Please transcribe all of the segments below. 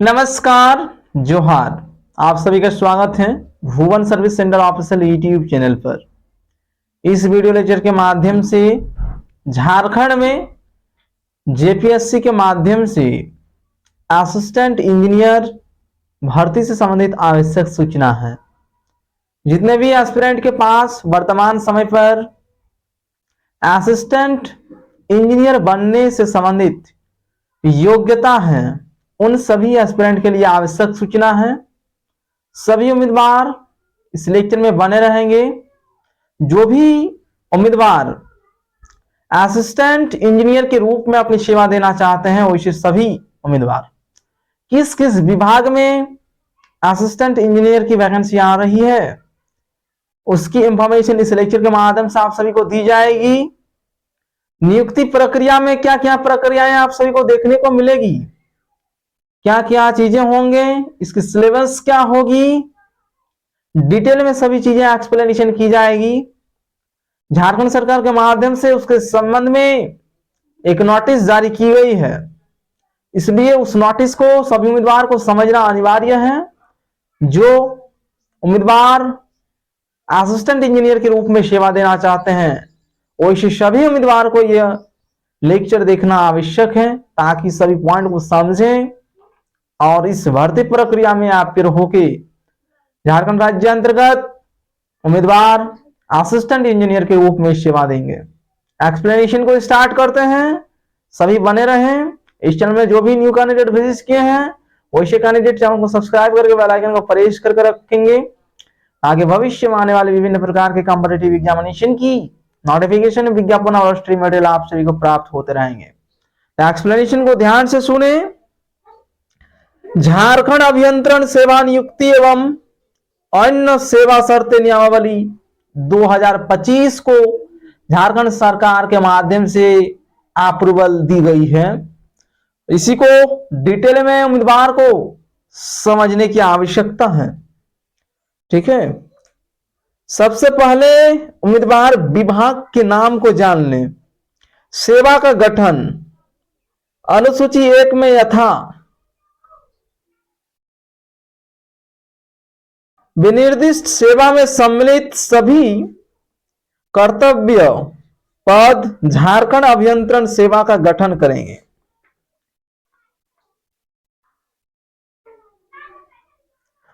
नमस्कार, जोहार। आप सभी का स्वागत है Bhuvan service centre official YouTube channel पर। इस वीडियो लेक्चर के माध्यम से झारखंड में जेपीएससी के माध्यम से असिस्टेंट इंजीनियर भर्ती से संबंधित आवश्यक सूचना है। जितने भी एस्पिरेंट के पास वर्तमान समय पर असिस्टेंट इंजीनियर बनने से संबंधित योग्यता है, उन सभी एस्पिरेंट के लिए आवश्यक सूचना है। सभी उम्मीदवार इस लेक्चर में बने रहेंगे। जो भी उम्मीदवार असिस्टेंट इंजीनियर के रूप में अपनी सेवा देना चाहते हैं, वैसे सभी उम्मीदवार किस किस विभाग में असिस्टेंट इंजीनियर की वैकेंसी आ रही है, उसकी इंफॉर्मेशन इस लेक्चर के माध्यम से आप सभी को दी जाएगी। नियुक्ति प्रक्रिया में क्या क्या प्रक्रियाएं आप सभी को देखने को मिलेगी, क्या क्या चीजें होंगे, इसकी सिलेबस क्या होगी, डिटेल में सभी चीजें एक्सप्लेनेशन की जाएगी। झारखंड सरकार के माध्यम से उसके संबंध में एक नोटिस जारी की गई है, इसलिए उस नोटिस को सभी उम्मीदवार को समझना अनिवार्य है। जो उम्मीदवार असिस्टेंट इंजीनियर के रूप में सेवा देना चाहते हैं, वैसे सभी उम्मीदवार को यह लेक्चर देखना आवश्यक है, ताकि सभी पॉइंट को समझें और इस भर्ती प्रक्रिया में आप फिर होके झारखंड राज्य अंतर्गत उम्मीदवार असिस्टेंट इंजीनियर के रूप में सेवा देंगे। एक्सप्लेनेशन को स्टार्ट करते हैं, सभी बने रहें। इस चैनल में जो भी न्यू कैंडिडेट विजिट किए हैं, वैसे कैंडिडेट चैनल को सब्सक्राइब करके बेल आइकन को प्रेस करके रखेंगे, ताकि भविष्य में आने वाले विभिन्न प्रकार के कॉम्पिटिटिव एग्जामिनेशन की नोटिफिकेशन, विज्ञापन और स्टडी मटेरियल आप सभी को प्राप्त होते रहेंगे। तो एक्सप्लेनेशन को ध्यान से सुने। झारखंड अभियंत्रण सेवा नियुक्ति एवं अन्य सेवा शर्तें नियमावली 2025 को झारखंड सरकार के माध्यम से अप्रूवल दी गई है। इसी को डिटेल में उम्मीदवार को समझने की आवश्यकता है। ठीक है, सबसे पहले उम्मीदवार विभाग के नाम को जान लें। सेवा का गठन अनुसूची 1 में यथा विनिर्दिष्ट सेवा में सम्मिलित सभी कर्तव्य पद झारखंड अभियंत्रण सेवा का गठन करेंगे।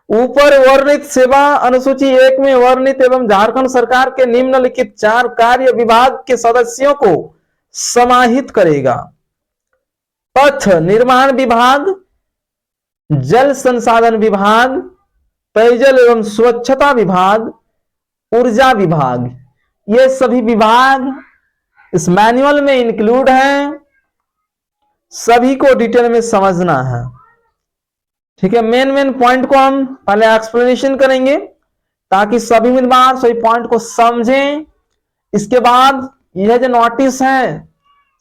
ऊपर वर्णित सेवा अनुसूची 1 में वर्णित एवं झारखंड सरकार के निम्नलिखित 4 कार्य विभाग के सदस्यों को समाहित करेगा। पथ निर्माण विभाग, जल संसाधन विभाग, पेयजल एवं स्वच्छता विभाग, ऊर्जा विभाग, ये सभी विभाग इस मैनुअल में इंक्लूड हैं। सभी को डिटेल में समझना है। ठीक है, मेन पॉइंट को हम पहले एक्सप्लेनेशन करेंगे, ताकि सभी उम्मीदवार सभी पॉइंट को समझें। इसके बाद यह जो नोटिस है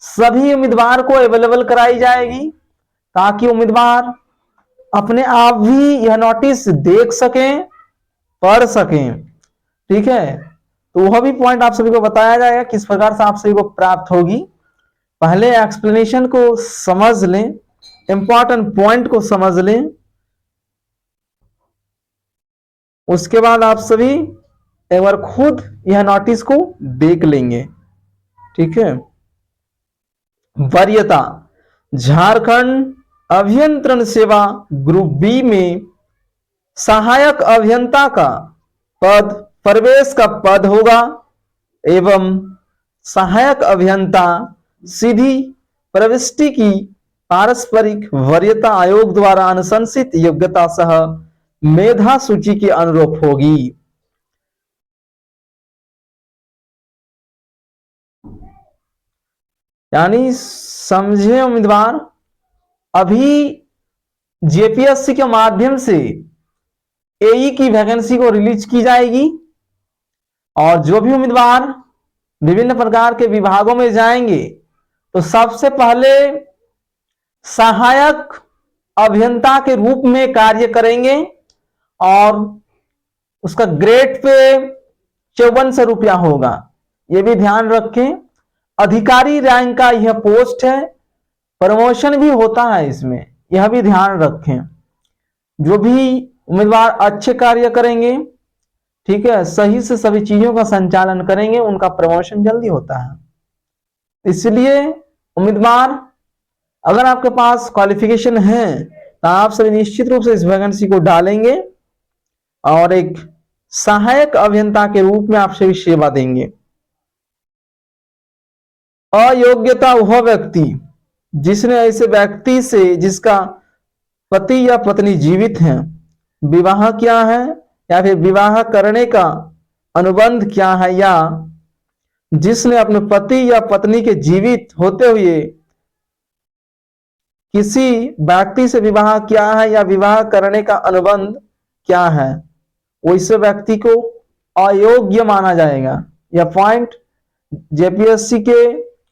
सभी उम्मीदवार को अवेलेबल कराई जाएगी, ताकि उम्मीदवार अपने आप भी यह नोटिस देख सकें, पढ़ सकें। ठीक है, तो वह भी पॉइंट आप सभी को बताया जाएगा किस प्रकार से आप सभी को प्राप्त होगी। पहले एक्सप्लेनेशन को समझ लें, इंपॉर्टेंट पॉइंट को समझ लें, उसके बाद आप सभी एक बार खुद यह नोटिस को देख लेंगे। ठीक है, वरीयता झारखंड अभियंत्रण सेवा ग्रुप बी में सहायक अभियंता का पद प्रवेश का पद होगा एवं सहायक अभियंता सीधी प्रविष्टि की पारस्परिक वरीयता आयोग द्वारा अनुशंसित योग्यता सह मेधा सूची के अनुरूप होगी। यानी समझे उम्मीदवार, अभी जेपीएससी के माध्यम से एई की वैकेंसी को रिलीज की जाएगी, और जो भी उम्मीदवार विभिन्न प्रकार के विभागों में जाएंगे तो सबसे पहले सहायक अभियंता के रूप में कार्य करेंगे, और उसका ग्रेड पे 5400 रुपया होगा। यह भी ध्यान रखें, अधिकारी रैंक का यह पोस्ट है, प्रमोशन भी होता है इसमें, यह भी ध्यान रखें। जो भी उम्मीदवार अच्छे कार्य करेंगे, ठीक है, सही से सभी चीजों का संचालन करेंगे, उनका प्रमोशन जल्दी होता है। इसलिए उम्मीदवार, अगर आपके पास क्वालिफिकेशन है तो आप सभी निश्चित रूप से इस वैकेंसी को डालेंगे और एक सहायक अभियंता के रूप में आप सभी सेवा देंगे। अयोग्यता वह व्यक्ति जिसने ऐसे व्यक्ति से जिसका पति या पत्नी जीवित हैं, विवाह किया है या फिर विवाह करने का अनुबंध किया है, या जिसने अपने पति या पत्नी के जीवित होते हुए किसी व्यक्ति से विवाह किया है या विवाह करने का अनुबंध क्या है, वैसे व्यक्ति को अयोग्य माना जाएगा। यह पॉइंट जेपीएससी के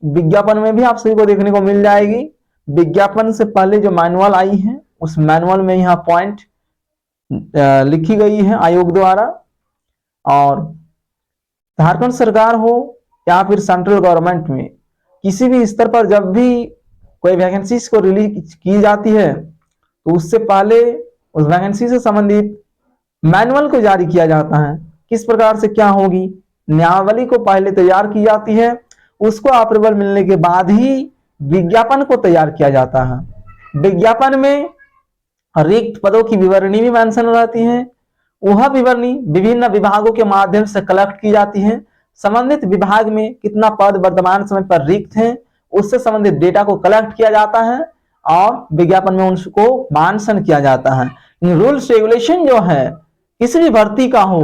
विज्ञापन में भी आप सभी को देखने को मिल जाएगी। विज्ञापन से पहले जो मैनुअल आई है उस मैनुअल में यह पॉइंट लिखी गई है आयोग द्वारा। और झारखंड सरकार हो या फिर सेंट्रल गवर्नमेंट में किसी भी स्तर पर जब भी कोई वैकेंसीज को रिलीज की जाती है तो उससे पहले उस वैकेंसी से संबंधित मैनुअल को जारी किया जाता है। किस प्रकार से क्या होगी, नियमावली को पहले तैयार की जाती है, उसको अप्रूवल मिलने के बाद ही विज्ञापन को तैयार किया जाता है। विज्ञापन में रिक्त पदों की विवरणी भी मेंशन रहती है। वह विवरणी विभिन्न विभागों के माध्यम से कलेक्ट की जाती है। संबंधित विभाग में कितना पद वर्तमान समय पर रिक्त है उससे संबंधित डेटा को कलेक्ट किया जाता है और विज्ञापन में उसको मेंशन किया जाता है। रूल्स रेगुलेशन जो है किसी भी भर्ती का हो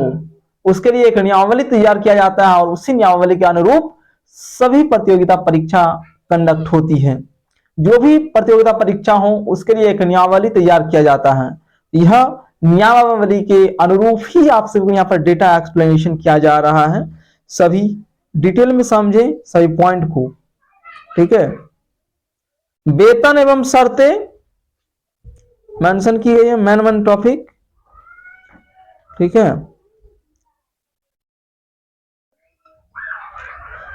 उसके लिए एक नियमावली तैयार किया जाता है और उसी नियमावली के अनुरूप सभी प्रतियोगिता परीक्षा कंडक्ट होती है। जो भी प्रतियोगिता परीक्षा हो उसके लिए एक नियमावली तैयार किया जाता है। यह नियमावली के अनुरूप ही आप सबको यहाँ पर डेटा एक्सप्लेनेशन किया जा रहा है। सभी डिटेल में समझे सभी पॉइंट को, ठीक है। वेतन एवं शर्तें मेंशन की गई है, मेन टॉपिक, ठीक है।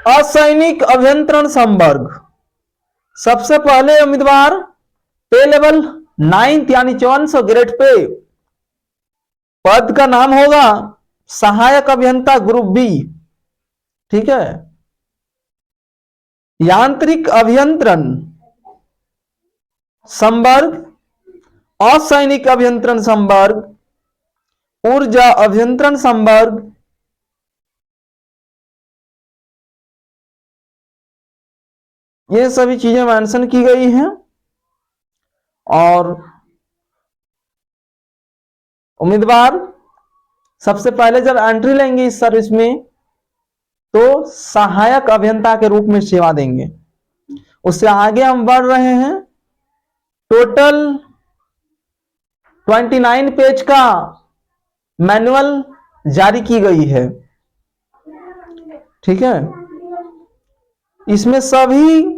असैनिक अभियंत्रण संवर्ग, सबसे पहले उम्मीदवार पे लेवल 9th यानी 5400 ग्रेड पे, पद का नाम होगा सहायक अभियंता ग्रुप बी, ठीक है। यांत्रिक अभियंत्रण संवर्ग, असैनिक अभियंत्रण संवर्ग, ऊर्जा अभियंत्रण संवर्ग, ये सभी चीजें मेंशन की गई हैं। और उम्मीदवार सबसे पहले जब एंट्री लेंगे इस सर्विस में तो सहायक अभियंता के रूप में सेवा देंगे। उससे आगे हम बढ़ रहे हैं। टोटल 29 पेज का मैनुअल जारी की गई है, ठीक है। इसमें सभी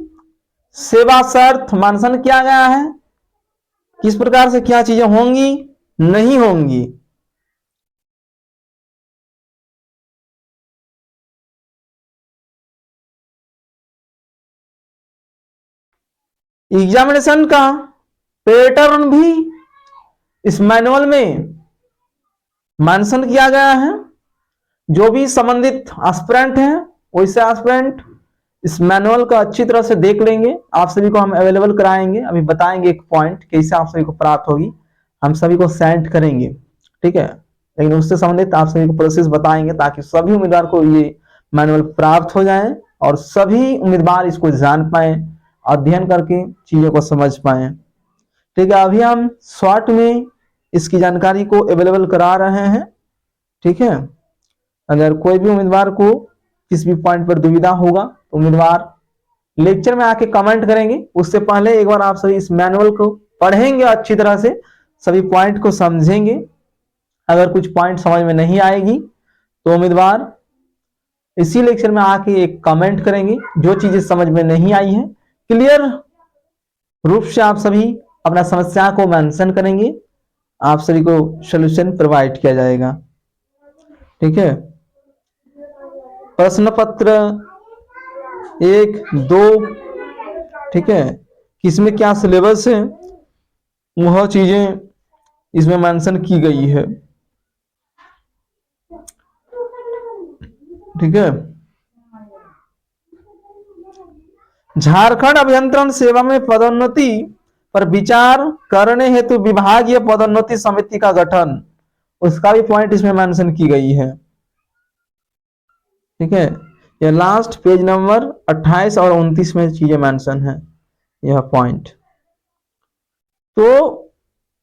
सेवा शर्त मेंशन किया गया है, किस प्रकार से क्या चीजें होंगी नहीं होंगी। एग्जामिनेशन का पैटर्न भी इस मैनुअल में मेंशन किया गया है। जो भी संबंधित एस्पिरेंट हैं वैसे एस्पिरेंट इस मैनुअल का अच्छी तरह से देख लेंगे। आप सभी को हम अवेलेबल कराएंगे, अभी बताएंगे एक पॉइंट कैसे आप सभी को प्राप्त होगी, हम सभी को सेंड करेंगे, ठीक है। लेकिन उससे संबंधित आप सभी को प्रोसेस बताएंगे ताकि सभी उम्मीदवार को ये मैनुअल प्राप्त हो जाए और सभी उम्मीदवार इसको जान पाए, अध्ययन करके चीजों को समझ पाए, ठीक है। अभी हम शॉर्ट में इसकी जानकारी को अवेलेबल करा रहे हैं, ठीक है। अगर कोई भी उम्मीदवार को किसी भी पॉइंट पर दुविधा होगा तो उम्मीदवार लेक्चर में आके कमेंट करेंगे। उससे पहले एक बार आप सभी इस मैनुअल को पढ़ेंगे, अच्छी तरह से सभी पॉइंट को समझेंगे। अगर कुछ पॉइंट समझ में नहीं आएगी तो उम्मीदवार इसी लेक्चर में आके एक कमेंट करेंगे। जो चीजें समझ में नहीं आई है क्लियर रूप से आप सभी अपना समस्या को मेंशन करेंगे, आप सभी को सॉल्यूशन प्रोवाइड किया जाएगा, ठीक है। प्रश्न पत्र 1, 2, ठीक है, किसमें क्या सिलेबस है वह चीजें इसमें मेंशन की गई है। ठीक है। झारखंड अभियंत्रण सेवा में पदोन्नति पर विचार करने हेतु विभागीय पदोन्नति समिति का गठन, उसका भी पॉइंट इसमें मेंशन की गई है। ठीक है, यह लास्ट पेज नंबर 28 और 29 में चीजें मेंशन है, यह पॉइंट। तो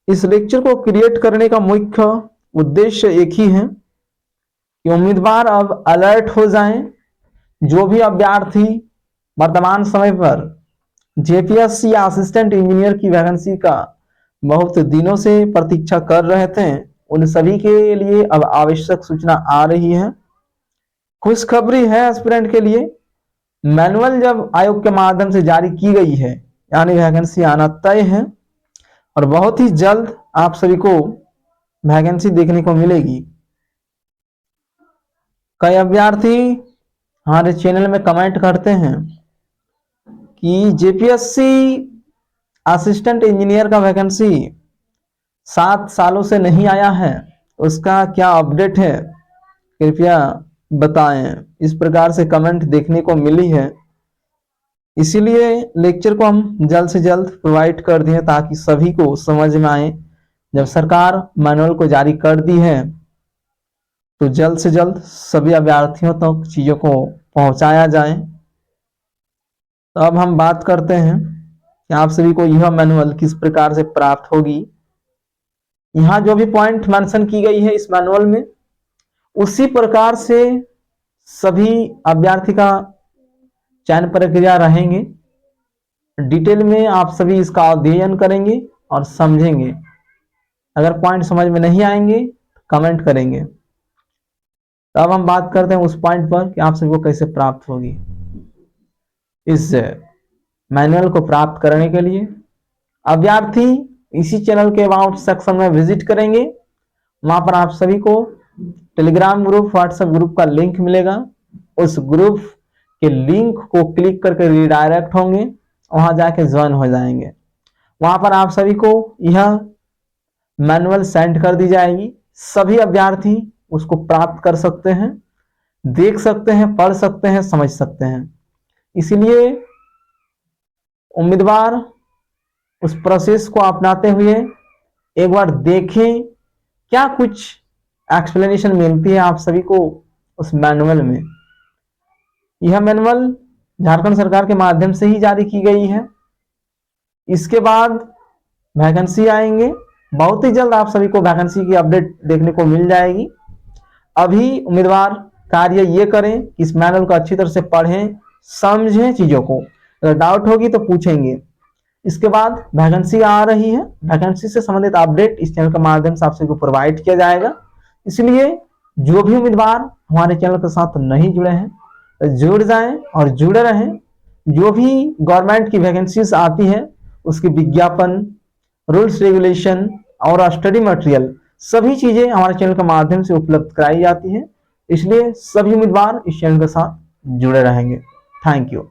इस लेक्चर को क्रिएट करने का मुख्य उद्देश्य एक ही है कि उम्मीदवार अब अलर्ट हो जाएं। जो भी अभ्यर्थी वर्तमान समय पर जेपीएससी या असिस्टेंट इंजीनियर की वैकेंसी का बहुत दिनों से प्रतीक्षा कर रहे थे, उन सभी के लिए अब आवश्यक सूचना आ रही है। खुशखबरी है एस्पिरेंट के लिए, मैनुअल जब आयोग के माध्यम से जारी की गई है, यानी वैकेंसी आना तय है और बहुत ही जल्द आप सभी को वैकेंसी देखने को मिलेगी। कई अभ्यर्थी हमारे चैनल में कमेंट करते हैं कि जेपीएससी असिस्टेंट इंजीनियर का वैकेंसी 7 सालों से नहीं आया है, उसका क्या अपडेट है, कृपया बताएं। इस प्रकार से कमेंट देखने को मिली है, इसीलिए लेक्चर को हम जल्द से जल्द प्रोवाइड कर दिए ताकि सभी को समझ में आए। जब सरकार मैनुअल को जारी कर दी है तो जल्द से जल्द सभी अभ्यर्थियों तक चीजों को पहुंचाया जाए। तो अब हम बात करते हैं कि आप सभी को यह मैनुअल किस प्रकार से प्राप्त होगी। यहाँ जो भी पॉइंट मेंशन की गई है इस मैनुअल में, उसी प्रकार से सभी अभ्यर्थी का चयन प्रक्रिया रहेंगे। डिटेल में आप सभी इसका अध्ययन करेंगे और समझेंगे। अगर पॉइंट समझ में नहीं आएंगे कमेंट करेंगे। तो अब हम बात करते हैं उस पॉइंट पर कि आप सभी को कैसे प्राप्त होगी। इस मैनुअल को प्राप्त करने के लिए अभ्यर्थी इसी चैनल के अबाउट सेक्शन में विजिट करेंगे। वहां पर आप सभी को टेलीग्राम ग्रुप, व्हाट्सएप ग्रुप का लिंक मिलेगा। उस ग्रुप के लिंक को क्लिक करके रिडायरेक्ट होंगे, वहां जाके ज्वाइन हो जाएंगे। वहां पर आप सभी को यह मैनुअल सेंड कर दी जाएगी। सभी अभ्यर्थी उसको प्राप्त कर सकते हैं, देख सकते हैं, पढ़ सकते हैं, समझ सकते हैं। इसीलिए उम्मीदवार उस प्रोसेस को अपनाते हुए एक बार देखें क्या कुछ एक्सप्लेनेशन मिलती है आप सभी को उस मैनुअल में। यह मैनुअल झारखंड सरकार के माध्यम से ही जारी की गई है। इसके बाद वैकेंसी आएंगे, बहुत ही जल्द आप सभी को वैकेंसी की अपडेट देखने को मिल जाएगी। अभी उम्मीदवार कार्य ये करें कि इस मैनुअल को अच्छी तरह से पढ़ें, समझें चीजों को। अगर डाउट होगी तो पूछेंगे। इसके बाद वैकेंसी आ रही है, वैकेंसी से संबंधित अपडेट इस चैनल के माध्यम से आप सभी को प्रोवाइड किया जाएगा। इसलिए जो भी उम्मीदवार हमारे चैनल के साथ नहीं जुड़े हैं जुड़ जाएं और जुड़े रहें। जो भी गवर्नमेंट की वैकेंसीज आती है उसकी विज्ञापन, रूल्स रेगुलेशन और स्टडी मटेरियल सभी चीजें हमारे चैनल के माध्यम से उपलब्ध कराई जाती है। इसलिए सभी उम्मीदवार इस चैनल के साथ जुड़े रहेंगे। Thank you.